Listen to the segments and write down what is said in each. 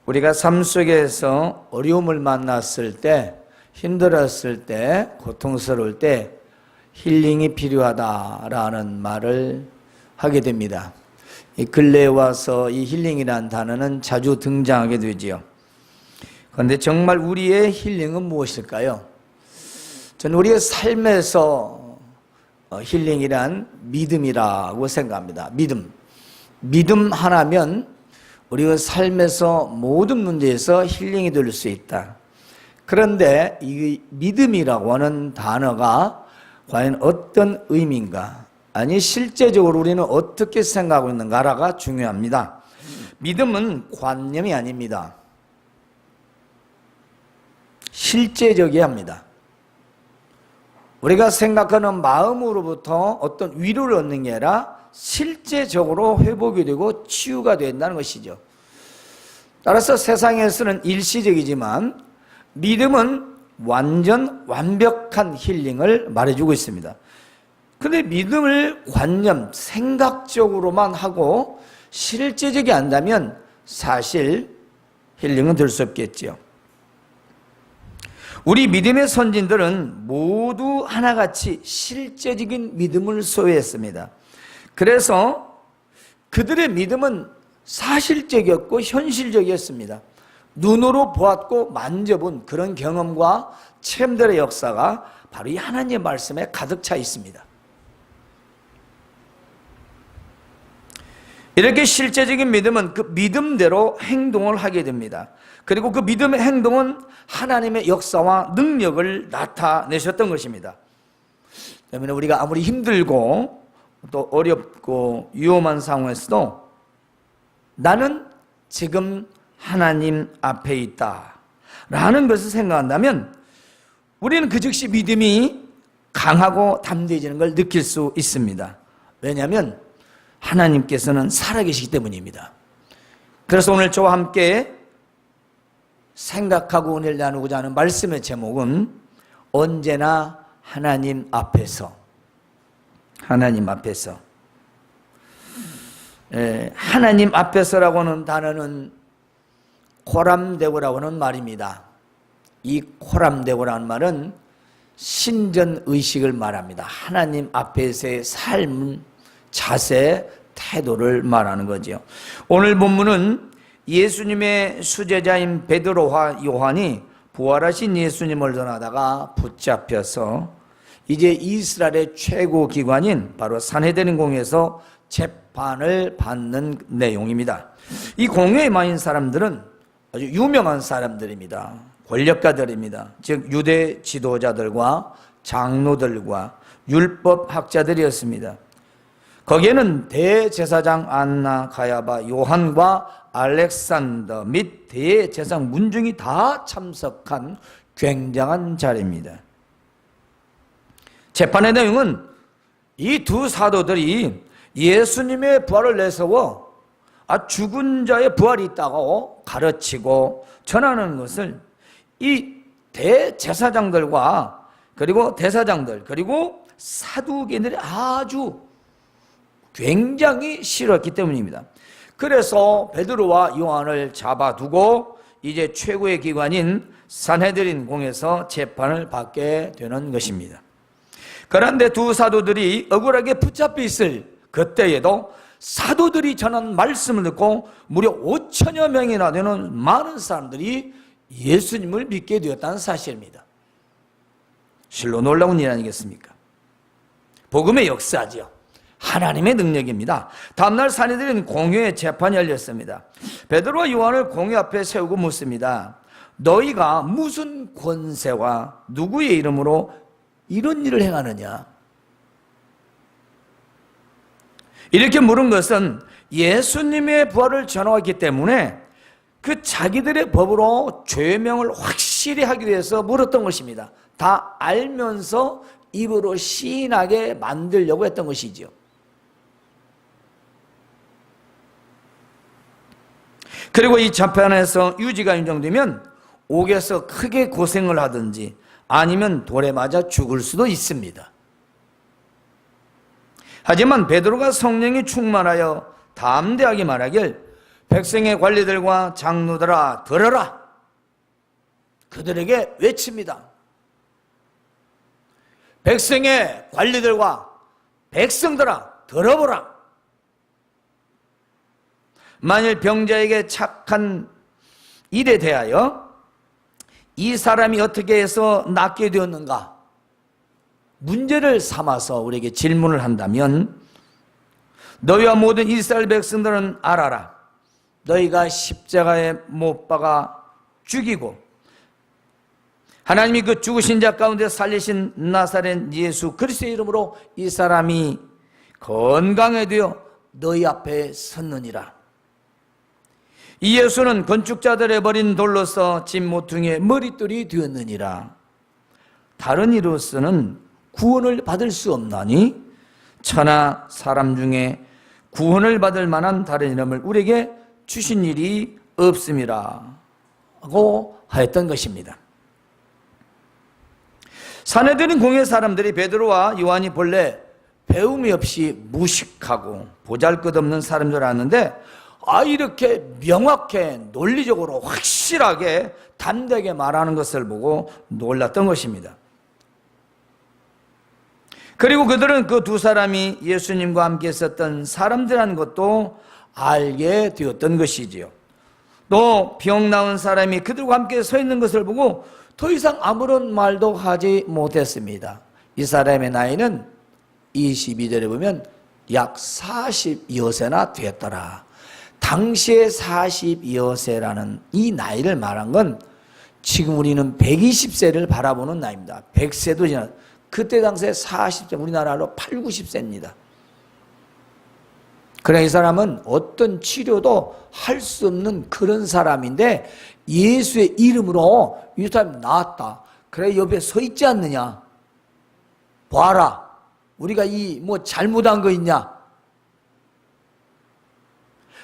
우리가 삶 속에서 어려움을 만났을 때, 힘들었을 때, 고통스러울 때 힐링이 필요하다라는 말을 하게 됩니다. 이 근래에 와서 이 힐링이라는 단어는 자주 등장하게 되지요. 그런데 정말 우리의 힐링은 무엇일까요? 저는 우리의 삶에서 힐링이란 믿음이라고 생각합니다. 믿음 하나면 우리의 삶에서 모든 문제에서 힐링이 될 수 있다. 그런데 이 믿음이라고 하는 단어가 과연 어떤 의미인가? 아니 실제적으로 우리는 어떻게 생각하고 있는가가 중요합니다. 믿음은 관념이 아닙니다. 실제적이어야 합니다. 우리가 생각하는 마음으로부터 어떤 위로를 얻는 게 아니라 실제적으로 회복이 되고 치유가 된다는 것이죠. 따라서 세상에서는 일시적이지만 믿음은 완벽한 힐링을 말해주고 있습니다. 그런데 믿음을 관념, 생각적으로만 하고 실제적이 안다면 사실 힐링은 될 수 없겠죠. 우리 믿음의 선진들은 모두 하나같이 실제적인 믿음을 소유했습니다. 그래서 그들의 믿음은 사실적이었고 현실적이었습니다. 눈으로 보았고 만져본 그런 경험과 체험들의 역사가 바로 이 하나님의 말씀에 가득 차 있습니다. 이렇게 실제적인 믿음은 그 믿음대로 행동을 하게 됩니다. 그리고 그 믿음의 행동은 하나님의 역사와 능력을 나타내셨던 것입니다. 때문에 우리가 아무리 힘들고 또 어렵고 위험한 상황에서도 나는 지금 하나님 앞에 있다 라는 것을 생각한다면 우리는 그 즉시 믿음이 강하고 담대해지는 걸 느낄 수 있습니다. 왜냐하면 하나님께서는 살아계시기 때문입니다. 그래서 오늘 저와 함께 생각하고 오늘 나누고자 하는 말씀의 제목은 언제나 하나님 앞에서 하나님 앞에서라고 하는 단어는 코람데오라고 하는 말입니다. 이 코람데오라는 말은 신전의식을 말합니다. 하나님 앞에서의 삶, 자세, 태도를 말하는 거죠. 오늘 본문은 예수님의 수제자인 베드로와 요한이 부활하신 예수님을 전하다가 붙잡혀서 이제 이스라엘의 최고 기관인 바로 산헤드린 공회에서 재판을 받는 내용입니다. 이 공회에 모인 사람들은 아주 유명한 사람들입니다. 권력가들입니다. 즉 유대 지도자들과 장로들과 율법학자들이었습니다. 거기에는 대제사장 안나, 가야바, 요한과 알렉산더 및 대제사장 문중이 다 참석한 굉장한 자리입니다. 재판의 내용은 이 두 사도들이 예수님의 부활을 내세워 죽은 자의 부활이 있다고 가르치고 전하는 것을 이 대제사장들과 그리고 대사장들 그리고 사두개인들이 아주 굉장히 싫었기 때문입니다. 그래서 베드로와 요한을 잡아두고 이제 최고의 기관인 산헤드린 공에서 재판을 받게 되는 것입니다. 그런데 두 사도들이 억울하게 붙잡혀 있을 그때에도 사도들이 전한 말씀을 듣고 무려 5천여 명이나 되는 많은 사람들이 예수님을 믿게 되었다는 사실입니다. 실로 놀라운 일 아니겠습니까? 복음의 역사지요. 하나님의 능력입니다. 다음날 산헤드린 공회의 재판이 열렸습니다. 베드로와 요한을 공회 앞에 세우고 묻습니다. 너희가 무슨 권세와 누구의 이름으로 이런 일을 행하느냐? 이렇게 물은 것은 예수님의 부활을 전하기 때문에 그 자기들의 법으로 죄명을 확실히 하기 위해서 물었던 것입니다. 다 알면서 입으로 시인하게 만들려고 했던 것이죠. 그리고 이 재판에서 유죄가 인정되면 옥에서 크게 고생을 하든지 아니면 돌에 맞아 죽을 수도 있습니다. 하지만 베드로가 성령이 충만하여 담대하게 말하길 백성의 관리들과 장로들아 들어라. 그들에게 외칩니다. 백성의 관리들과 백성들아 들어보라. 만일 병자에게 착한 일에 대하여 이 사람이 어떻게 해서 낫게 되었는가 문제를 삼아서 우리에게 질문을 한다면, 너희와 모든 이스라엘 백성들은 알아라. 너희가 십자가에 못 박아 죽이고 하나님이 그 죽으신 자 가운데 살리신 나사렛 예수 그리스도의 이름으로 이 사람이 건강해 되어 너희 앞에 섰느니라. 이 예수는 건축자들의 버린 돌로서 집 모퉁이의 머릿돌이 되었느니라. 다른 이로서는 구원을 받을 수 없나니 천하 사람 중에 구원을 받을 만한 다른 이름을 우리에게 주신 일이 없음이라 하고 하였던 것입니다. 사내들인 공회 사람들이 베드로와 요한이 본래 배움이 없이 무식하고 보잘것없는 사람인 줄 알았는데, 이렇게 명확해 논리적으로 확실하게 담대하게 말하는 것을 보고 놀랐던 것입니다. 그리고 그들은 그 두 사람이 예수님과 함께 있었던 사람들이라는 것도 알게 되었던 것이지요. 또 병 나은 사람이 그들과 함께 서 있는 것을 보고 더 이상 아무런 말도 하지 못했습니다. 이 사람의 나이는 22절에 보면 약 40여 세나 되었더라. 당시에 40여 세라는 이 나이를 말한 건 지금 우리는 120세를 바라보는 나이입니다. 100세도 지나, 그때 당시에 40세, 우리나라로 8, 90세입니다. 그래, 이 사람은 어떤 치료도 할 수 없는 그런 사람인데 예수의 이름으로 이 사람이 나았다. 그래, 옆에 서 있지 않느냐. 봐라, 우리가 잘못한 거 있냐.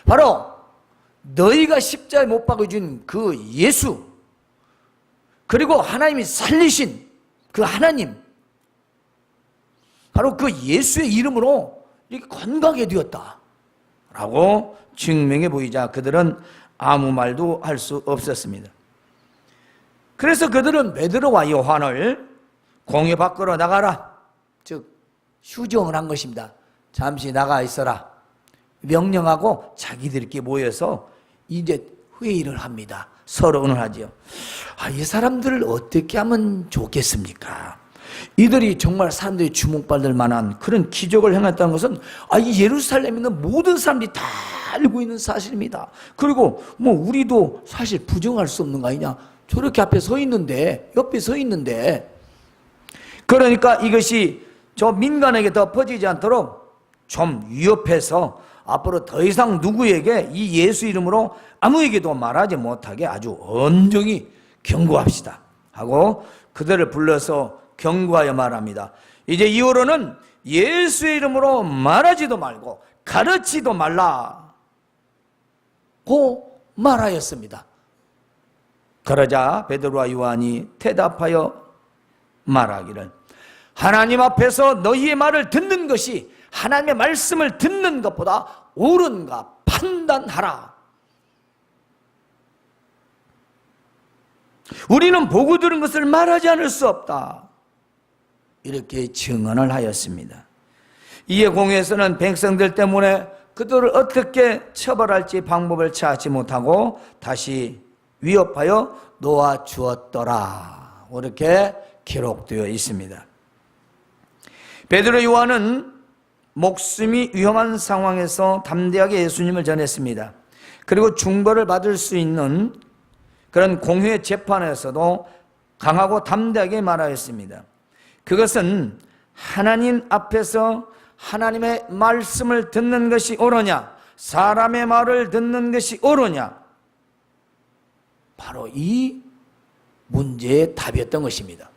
바로 너희가 십자가에 못 박아준 그 예수, 그리고 하나님이 살리신 그 하나님, 바로 그 예수의 이름으로 이렇게 건강하게 되었다 라고 증명해 보이자 그들은 아무 말도 할 수 없었습니다. 그래서 그들은 베드로와 요한을 공회 밖으로 나가라, 즉 휴정을 한 것입니다. 잠시 나가 있어라 명령하고 자기들끼리 모여서 이제 회의를 합니다. 서로 의논하죠. 이 사람들을 어떻게 하면 좋겠습니까? 이들이 정말 사람들이 주목받을 만한 그런 기적을 행했다는 것은 이 예루살렘에 있는 모든 사람들이 다 알고 있는 사실입니다. 그리고 우리도 사실 부정할 수 없는 거 아니냐. 저렇게 앞에 서 있는데, 옆에 서 있는데, 그러니까 이것이 저 민간에게 더 퍼지지 않도록 좀 위협해서 앞으로 더 이상 누구에게 이 예수 이름으로 아무에게도 말하지 못하게 아주 엄정히 경고합시다 하고 그들을 불러서 경고하여 말합니다. 이제 이후로는 예수의 이름으로 말하지도 말고 가르치도 말라고 말하였습니다. 그러자 베드로와 요한이 대답하여 말하기를, 하나님 앞에서 너희의 말을 듣는 것이 하나님의 말씀을 듣는 것보다 옳은가 판단하라. 우리는 보고 들은 것을 말하지 않을 수 없다. 이렇게 증언을 하였습니다. 이에 공회에서는 백성들 때문에 그들을 어떻게 처벌할지 방법을 찾지 못하고 다시 위협하여 놓아주었더라. 이렇게 기록되어 있습니다. 베드로 요한은 목숨이 위험한 상황에서 담대하게 예수님을 전했습니다. 그리고 중벌을 받을 수 있는 그런 공회 재판에서도 강하고 담대하게 말하였습니다. 그것은 하나님 앞에서 하나님의 말씀을 듣는 것이 옳으냐, 사람의 말을 듣는 것이 옳으냐, 바로 이 문제의 답이었던 것입니다.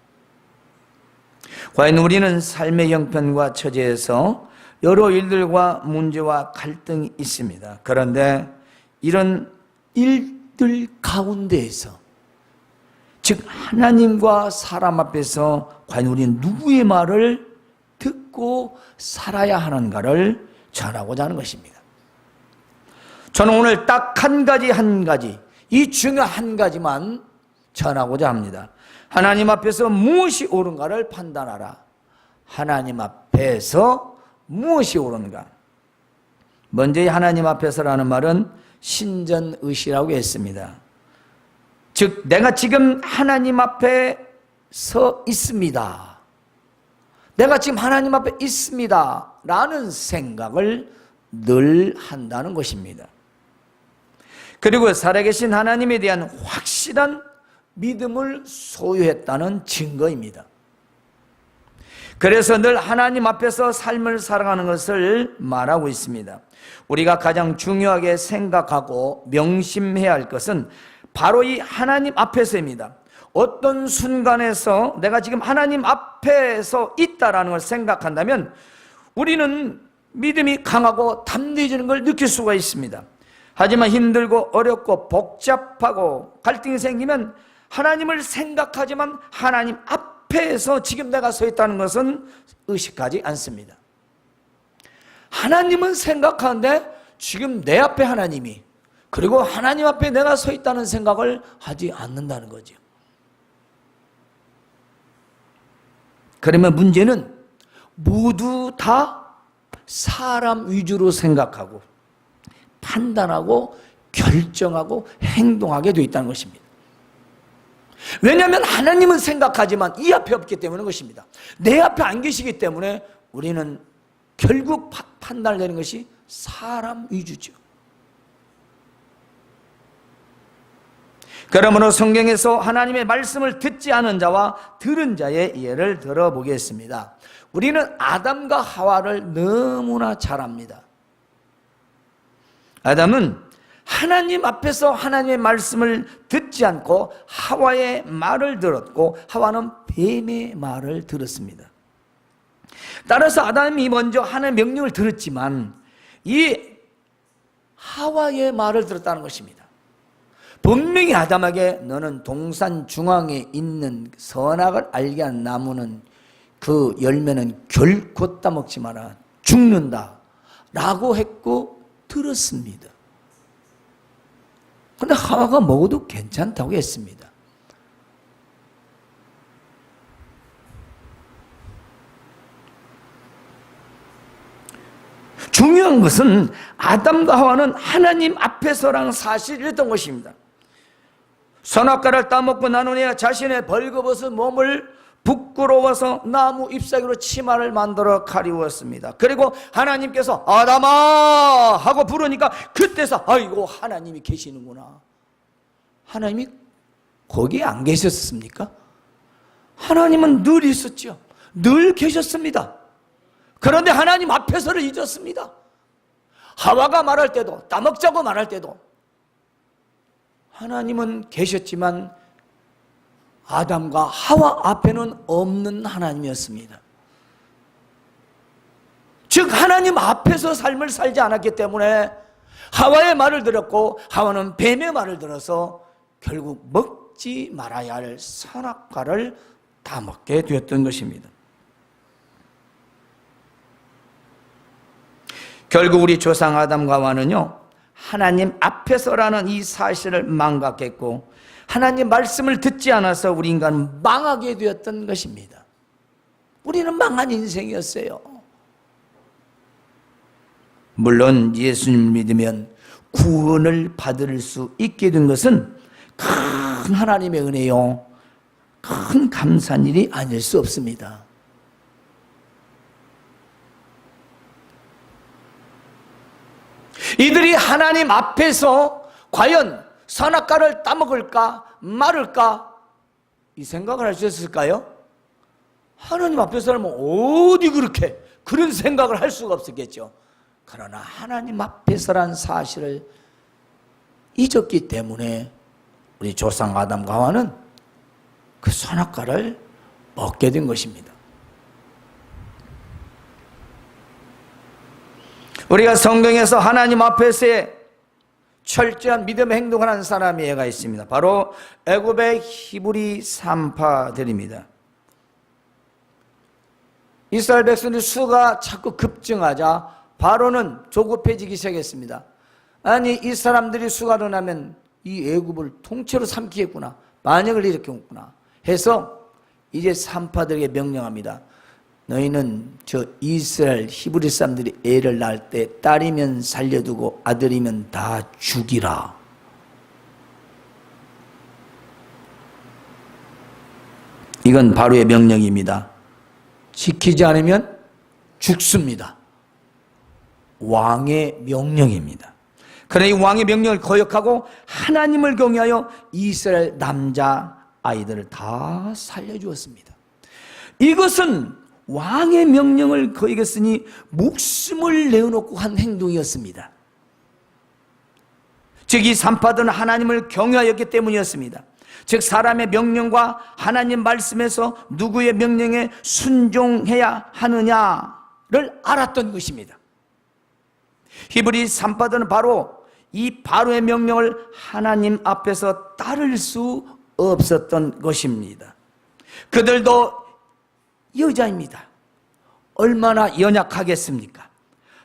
과연 우리는 삶의 형편과 처지에서 여러 일들과 문제와 갈등이 있습니다. 그런데 이런 일들 가운데에서, 즉 하나님과 사람 앞에서 과연 우리는 누구의 말을 듣고 살아야 하는가를 전하고자 하는 것입니다. 저는 오늘 딱 한 가지, 이 중요한 한 가지만 전하고자 합니다. 하나님 앞에서 무엇이 옳은가를 판단하라. 하나님 앞에서 무엇이 옳은가? 먼저 이 하나님 앞에서라는 말은 신전의시라고 했습니다. 즉 내가 지금 하나님 앞에 서 있습니다. 내가 지금 하나님 앞에 있습니다 라는 생각을 늘 한다는 것입니다. 그리고 살아계신 하나님에 대한 확실한 믿음을 소유했다는 증거입니다. 그래서 늘 하나님 앞에서 삶을 살아가는 것을 말하고 있습니다. 우리가 가장 중요하게 생각하고 명심해야 할 것은 바로 이 하나님 앞에서입니다. 어떤 순간에서 내가 지금 하나님 앞에서 있다라는 걸 생각한다면 우리는 믿음이 강하고 담대해지는 걸 느낄 수가 있습니다. 하지만 힘들고 어렵고 복잡하고 갈등이 생기면 하나님을 생각하지만 하나님 앞에서 지금 내가 서 있다는 것은 의식하지 않습니다. 하나님은 생각하는데 지금 내 앞에 하나님이, 그리고 하나님 앞에 내가 서 있다는 생각을 하지 않는다는 거죠. 그러면 문제는 모두 다 사람 위주로 생각하고 판단하고 결정하고 행동하게 되어 있다는 것입니다. 왜냐하면 하나님은 생각하지만 이 앞에 없기 때문인 것입니다. 내 앞에 안 계시기 때문에 우리는 결국 판단을 내는 것이 사람 위주죠. 그러므로 성경에서 하나님의 말씀을 듣지 않은 자와 들은 자의 예를 들어보겠습니다. 우리는 아담과 하와를 너무나 잘 압니다. 아담은 하나님 앞에서 하나님의 말씀을 듣지 않고 하와의 말을 들었고 하와는 뱀의 말을 들었습니다. 따라서 아담이 먼저 하나님의 명령을 들었지만 이 하와의 말을 들었다는 것입니다. 분명히 아담에게 너는 동산 중앙에 있는 선악을 알게 한 나무는 그 열매는 결코 따먹지 마라, 죽는다 라고 했고 들었습니다. 그런데 하와가 먹어도 괜찮다고 했습니다. 중요한 것은 아담과 하와는 하나님 앞에서라는 사실이었던 것입니다. 선악과를 따먹고 나누니 자신의 벌거벗은 몸을 부끄러워서 나무 잎사귀로 치마를 만들어 가리웠습니다. 그리고 하나님께서 아담아 하고 부르니까 그때서 아이고 하나님이 계시는구나. 하나님이 거기에 안 계셨습니까? 하나님은 늘 있었죠. 늘 계셨습니다. 그런데 하나님 앞에서를 잊었습니다. 하와가 말할 때도 따먹자고 말할 때도 하나님은 계셨지만 아담과 하와 앞에는 없는 하나님이었습니다. 즉 하나님 앞에서 삶을 살지 않았기 때문에 하와의 말을 들었고 하와는 뱀의 말을 들어서 결국 먹지 말아야 할 선악과를 다 먹게 되었던 것입니다. 결국 우리 조상 아담과 하와는요 하나님 앞에서라는 이 사실을 망각했고 하나님 말씀을 듣지 않아서 우리 인간은 망하게 되었던 것입니다. 우리는 망한 인생이었어요. 물론 예수님을 믿으면 구원을 받을 수 있게 된 것은 큰 하나님의 은혜요, 큰 감사한 일이 아닐 수 없습니다. 이들이 하나님 앞에서 과연 선악과를 따먹을까 말을까 이 생각을 할 수 있을까요? 하나님 앞에서는 어디 그렇게 그런 생각을 할 수가 없었겠죠. 그러나 하나님 앞에서란 사실을 잊었기 때문에 우리 조상 아담과 하와는 그 선악과를 먹게 된 것입니다. 우리가 성경에서 하나님 앞에서의 철저한 믿음의 행동을 하는 사람이 애가 있습니다. 바로 애굽의 히브리 산파들입니다. 이스라엘 백성들의 수가 자꾸 급증하자 바로는 조급해지기 시작했습니다. 아니 이 사람들이 수가로 나면 이 애굽을 통째로 삼키겠구나, 반역을 일으켰구나 해서 이제 산파들에게 명령합니다. 너희는 저 이스라엘 히브리 사람들이 애를 낳을 때 딸이면 살려두고 아들이면 다 죽이라. 이건 바로의 명령입니다. 지키지 않으면 죽습니다. 왕의 명령입니다. 그러나 이 왕의 명령을 거역하고 하나님을 경외하여 이스라엘 남자 아이들을 다 살려주었습니다. 이것은 왕의 명령을 거역했으니 목숨을 내어놓고 한 행동이었습니다. 즉 이 산파들은 하나님을 경외하였기 때문이었습니다. 즉 사람의 명령과 하나님 말씀에서 누구의 명령에 순종해야 하느냐를 알았던 것입니다. 히브리 산파들은 바로 이 바로의 명령을 하나님 앞에서 따를 수 없었던 것입니다. 그들도 여자입니다. 얼마나 연약하겠습니까?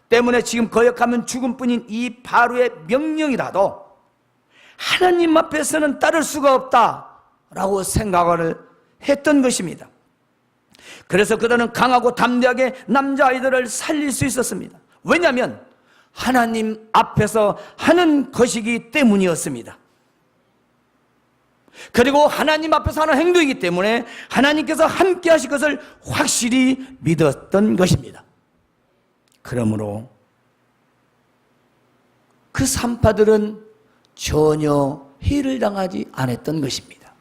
때문에 지금 거역하면 죽음뿐인 이 바로의 명령이라도 하나님 앞에서는 따를 수가 없다라고 생각을 했던 것입니다. 그래서 그들은 강하고 담대하게 남자아이들을 살릴 수 있었습니다. 왜냐하면 하나님 앞에서 하는 것이기 때문이었습니다. 그리고 하나님 앞에서 하는 행동이기 때문에 하나님께서 함께 하실 것을 확실히 믿었던 것입니다. 그러므로 그 산파들은 전혀 해를 당하지 않았던 것입니다.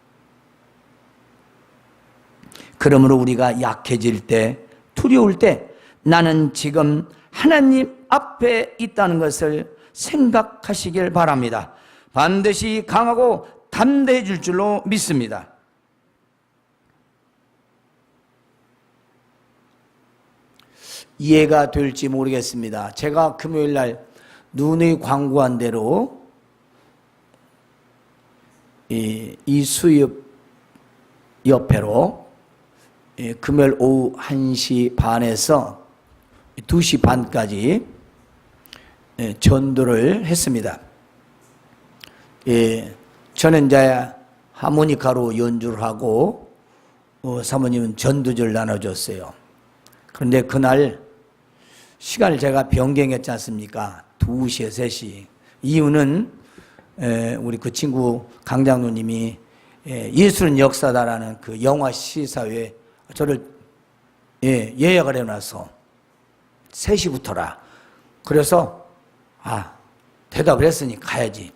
그러므로 우리가 약해질 때, 두려울 때 나는 지금 하나님 앞에 있다는 것을 생각하시길 바랍니다. 반드시 강하고 담대해질 줄로 믿습니다. 이해가 될지 모르겠습니다. 제가 금요일 날 눈의 광고한 대로 이 수협 옆에로 금요일 오후 1시 반에서 2시 반까지 전도를 했습니다. 저는 이제 하모니카로 연주를 하고 사모님은 전두절 나눠줬어요. 그런데 그날 시간을 제가 변경했지 않습니까? 2시에 3시. 이유는 우리 그 친구 강장로님이 예술은 역사다라는 그 영화 시사회에 저를 예약을 해놔서 3시부터라. 그래서 대답을 했으니 가야지.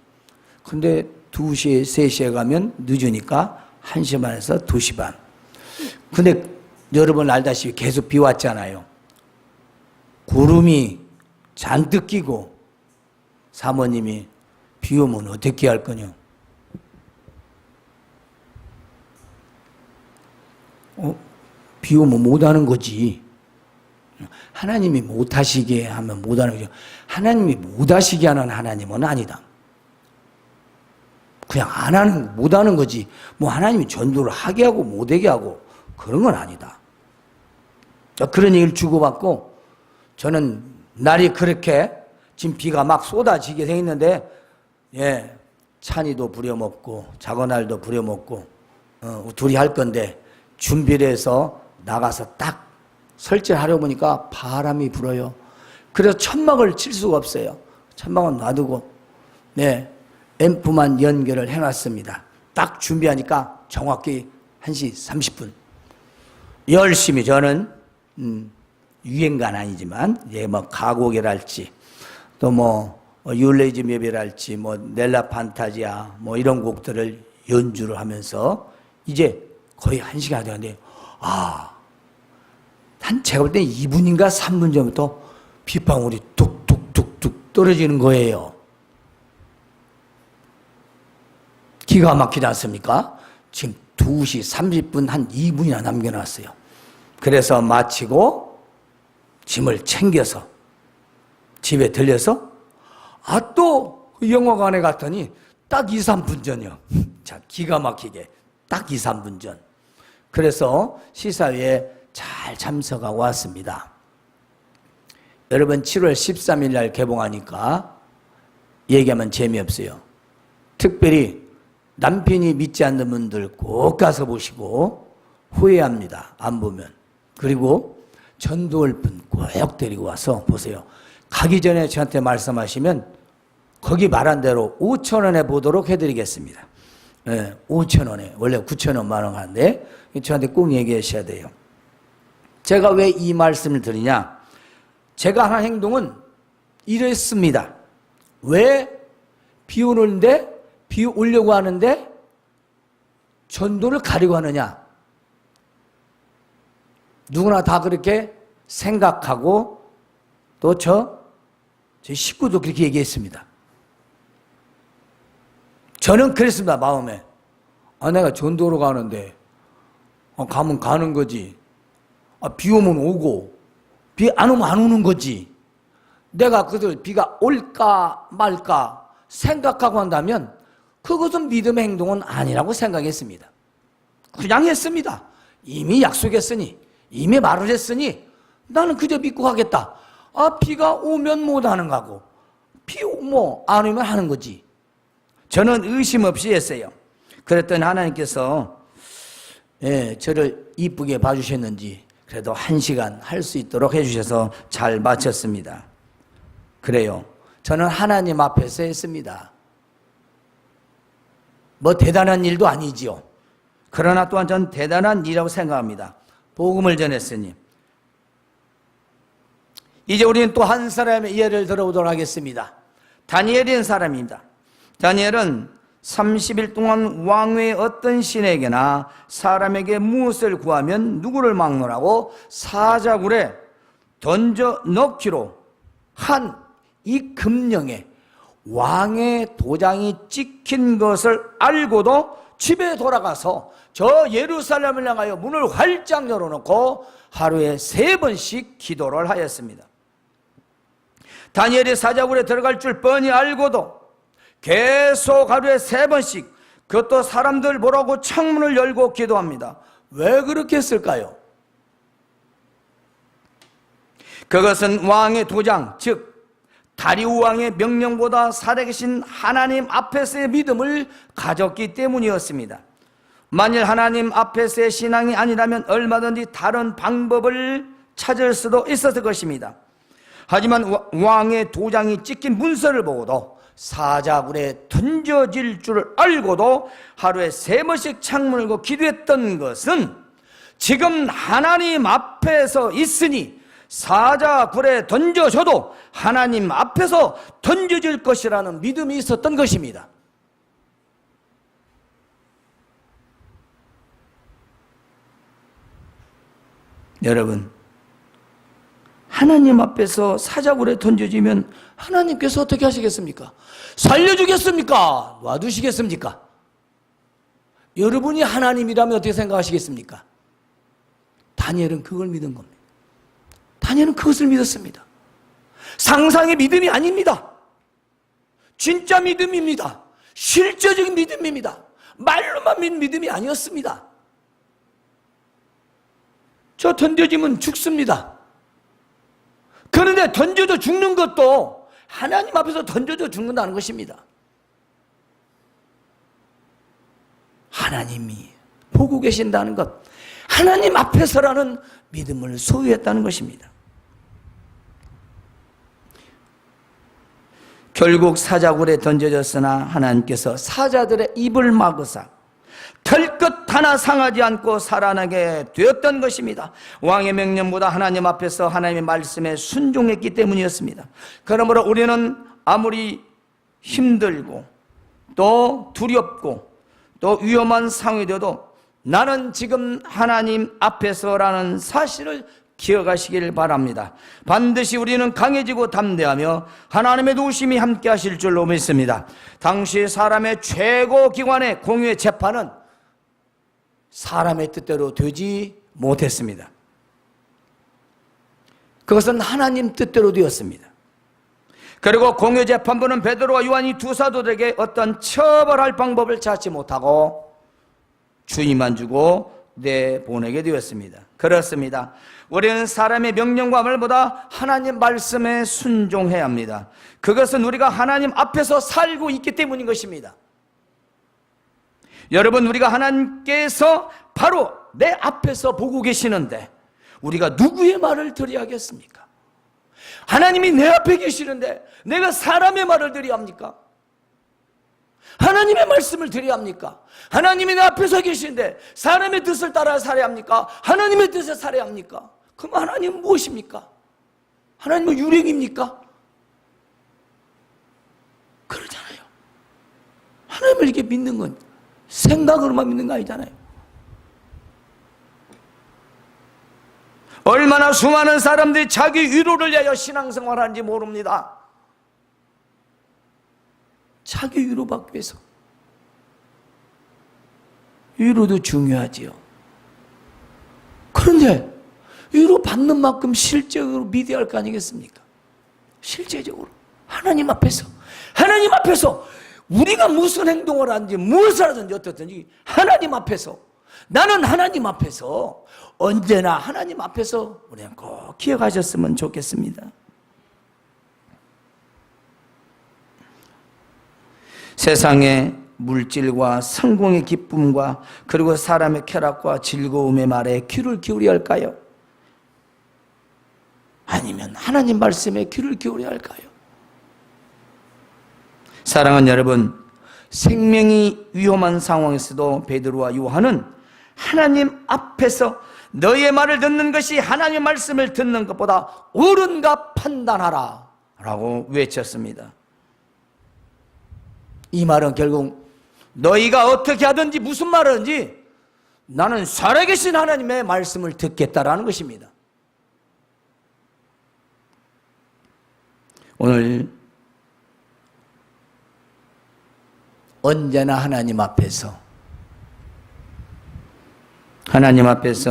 근데 2시에 3시에 가면 늦으니까 1시 반에서 2시 반. 근데 여러분 알다시피 계속 비 왔잖아요. 구름이 잔뜩 끼고 사모님이 비 오면 어떻게 할 거냐? 비 오면 못 하는 거지. 하나님이 못 하시게 하면 못 하는 거죠. 하나님이 못 하시게 하는 하나님은 아니다. 그냥 안 하는, 못 하는 거지. 뭐 하나님이 전도를 하게 하고 못하게 하고 그런 건 아니다. 그런 얘기를 주고받고 저는 날이 그렇게 지금 비가 막 쏟아지게 돼 있는데 찬이도 부려먹고 작은알도 부려먹고 둘이 할 건데 준비를 해서 나가서 딱 설치하려 보니까 바람이 불어요. 그래서 천막을 칠 수가 없어요. 천막은 놔두고 앰프만 연결을 해놨습니다. 딱 준비하니까 정확히 1시 30분 열심히 저는 유행가는 아니지만 뭐 가곡이랄지 또 뭐 율레이즈 맵이랄지 뭐 넬라 판타지아 뭐 이런 곡들을 연주를 하면서 이제 거의 1시간 되는데 한 제가 볼 때 2분인가 3분 전부터 빗방울이 뚝뚝뚝뚝 떨어지는 거예요. 기가 막히지 않습니까? 지금 2시 30분 한 2분이나 남겨놨어요. 그래서 마치고 짐을 챙겨서 집에 들려서 또 영화관에 갔더니 딱 2, 3분 전이요. 자, 기가 막히게 딱 2, 3분 전. 그래서 시사회에 잘 참석하고 왔습니다. 여러분 7월 13일 날 개봉하니까 얘기하면 재미없어요. 특별히 남편이 믿지 않는 분들 꼭 가서 보시고 후회합니다. 안 보면. 그리고 전도할 분 꼭 데리고 와서 보세요. 가기 전에 저한테 말씀하시면 거기 말한 대로 5,000원에 보도록 해드리겠습니다. 네, 5,000원에. 원래 9,000원 만원하는데 저한테 꼭 얘기하셔야 돼요. 제가 왜 이 말씀을 드리냐? 제가 하는 행동은 이랬습니다. 왜 비 오는데 비 오려고 하는데 전도를 가려고 하느냐? 누구나 다 그렇게 생각하고 또 저희 식구도 그렇게 얘기했습니다. 저는 그랬습니다. 마음에. 내가 전도로 가는데 가면 가는 거지. 비 오면 오고 비 안 오면 안 오는 거지. 내가 그들 비가 올까 말까 생각하고 한다면 그것은 믿음의 행동은 아니라고 생각했습니다. 그냥 했습니다. 이미 약속했으니, 이미 말을 했으니 나는 그저 믿고 가겠다. 비가 오면 못 하는 거고 비 안 오면 하는 거지. 저는 의심 없이 했어요. 그랬더니 하나님께서 저를 이쁘게 봐주셨는지 그래도 1시간 할 수 있도록 해주셔서 잘 마쳤습니다. 그래요. 저는 하나님 앞에서 했습니다. 뭐 대단한 일도 아니지요. 그러나 또한 전 대단한 일이라고 생각합니다. 복음을 전했으니. 이제 우리는 또 한 사람의 예를 들어보도록 하겠습니다. 다니엘이라는 사람입니다. 다니엘은 30일 동안 왕의 어떤 신에게나 사람에게 무엇을 구하면 누구를 막론하고 사자굴에 던져 넣기로 한 이 금령에 왕의 도장이 찍힌 것을 알고도 집에 돌아가서 저 예루살렘을 향하여 문을 활짝 열어놓고 하루에 3번씩 기도를 하였습니다. 다니엘이 사자굴에 들어갈 줄 뻔히 알고도 계속 하루에 3번씩 그것도 사람들 보라고 창문을 열고 기도합니다. 왜 그렇게 했을까요? 그것은 왕의 도장, 즉 다리우 왕의 명령보다 살아계신 하나님 앞에서의 믿음을 가졌기 때문이었습니다. 만일 하나님 앞에서의 신앙이 아니라면 얼마든지 다른 방법을 찾을 수도 있었을 것입니다. 하지만 왕의 도장이 찍힌 문서를 보고도 사자굴에 던져질 줄 알고도 하루에 3번씩 창문을 열고 기도했던 것은 지금 하나님 앞에서 있으니 사자굴에 던져져도 하나님 앞에서 던져질 것이라는 믿음이 있었던 것입니다. 여러분, 하나님 앞에서 사자굴에 던져지면 하나님께서 어떻게 하시겠습니까? 살려주겠습니까? 놔두시겠습니까? 여러분이 하나님이라면 어떻게 생각하시겠습니까? 다니엘은 그걸 믿은 겁니다. 다니엘은 그것을 믿었습니다. 상상의 믿음이 아닙니다. 진짜 믿음입니다. 실제적인 믿음입니다. 말로만 믿는 믿음이 아니었습니다. 저 던져지면 죽습니다. 그런데 던져져 죽는 것도 하나님 앞에서 던져져 죽는다는 것입니다. 하나님이 보고 계신다는 것, 하나님 앞에서라는 믿음을 소유했다는 것입니다. 결국 사자굴에 던져졌으나 하나님께서 사자들의 입을 막으사 털끝 하나 상하지 않고 살아나게 되었던 것입니다. 왕의 명령보다 하나님 앞에서 하나님의 말씀에 순종했기 때문이었습니다. 그러므로 우리는 아무리 힘들고 또 두렵고 또 위험한 상황이 되어도 나는 지금 하나님 앞에서라는 사실을 기억하시길 바랍니다. 반드시 우리는 강해지고 담대하며 하나님의 도우심이 함께 하실 줄로 믿습니다. 당시 사람의 최고 기관의 공의의 재판은 사람의 뜻대로 되지 못했습니다. 그것은 하나님 뜻대로 되었습니다. 그리고 공의 재판부는 베드로와 요한이 두 사도들에게 어떤 처벌할 방법을 찾지 못하고 주의만 주고 내보내게 되었습니다. 그렇습니다. 우리는 사람의 명령과 말보다 하나님 말씀에 순종해야 합니다. 그것은 우리가 하나님 앞에서 살고 있기 때문인 것입니다. 여러분, 우리가 하나님께서 바로 내 앞에서 보고 계시는데 우리가 누구의 말을 들어야겠습니까? 하나님이 내 앞에 계시는데 내가 사람의 말을 들어야 합니까? 하나님의 말씀을 드려야 합니까? 하나님이 내 앞에 서 계시는데 사람의 뜻을 따라 살아야 합니까? 하나님의 뜻에 살아야 합니까? 그럼 하나님은 무엇입니까? 하나님은 유령입니까? 그러잖아요. 하나님을 이렇게 믿는 건 생각으로만 믿는 거 아니잖아요. 얼마나 수많은 사람들이 자기 위로를 위하여 신앙생활하는지 모릅니다. 자기 위로받기 위해서. 위로도 중요하지요. 그런데 위로받는 만큼 실제적으로 믿어야 할 거 아니겠습니까? 실제적으로 하나님 앞에서 우리가 무슨 행동을 하든지 무엇을 하든지 어떻든지 하나님 앞에서, 나는 하나님 앞에서, 언제나 하나님 앞에서 우리는 꼭 기억하셨으면 좋겠습니다. 세상의 물질과 성공의 기쁨과 그리고 사람의 쾌락과 즐거움의 말에 귀를 기울여야 할까요? 아니면 하나님 말씀에 귀를 기울여야 할까요? 사랑하는 여러분, 생명이 위험한 상황에서도 베드로와 요한은 하나님 앞에서 너의 말을 듣는 것이 하나님의 말씀을 듣는 것보다 옳은가 판단하라 라고 외쳤습니다. 이 말은 결국 너희가 어떻게 하든지 무슨 말을 하든지 나는 살아계신 하나님의 말씀을 듣겠다라는 것입니다. 오늘 언제나 하나님 앞에서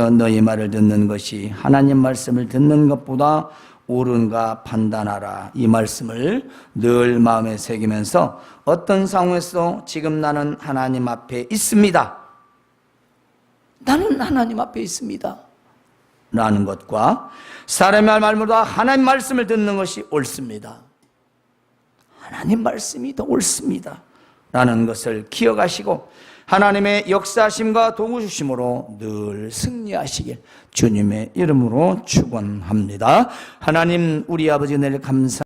너희 말을 듣는 것이 하나님 말씀을 듣는 것보다 옳은가 판단하라. 이 말씀을 늘 마음에 새기면서 어떤 상황에서 지금 나는 하나님 앞에 있습니다, 나는 하나님 앞에 있습니다 라는 것과 사람의 말보다 하나님 말씀을 듣는 것이 옳습니다, 하나님 말씀이 더 옳습니다 라는 것을 기억하시고 하나님의 역사하심과 도우주심으로 늘 승리하시길 주님의 이름으로 축원합니다. 하나님, 우리 아버지 늘 감사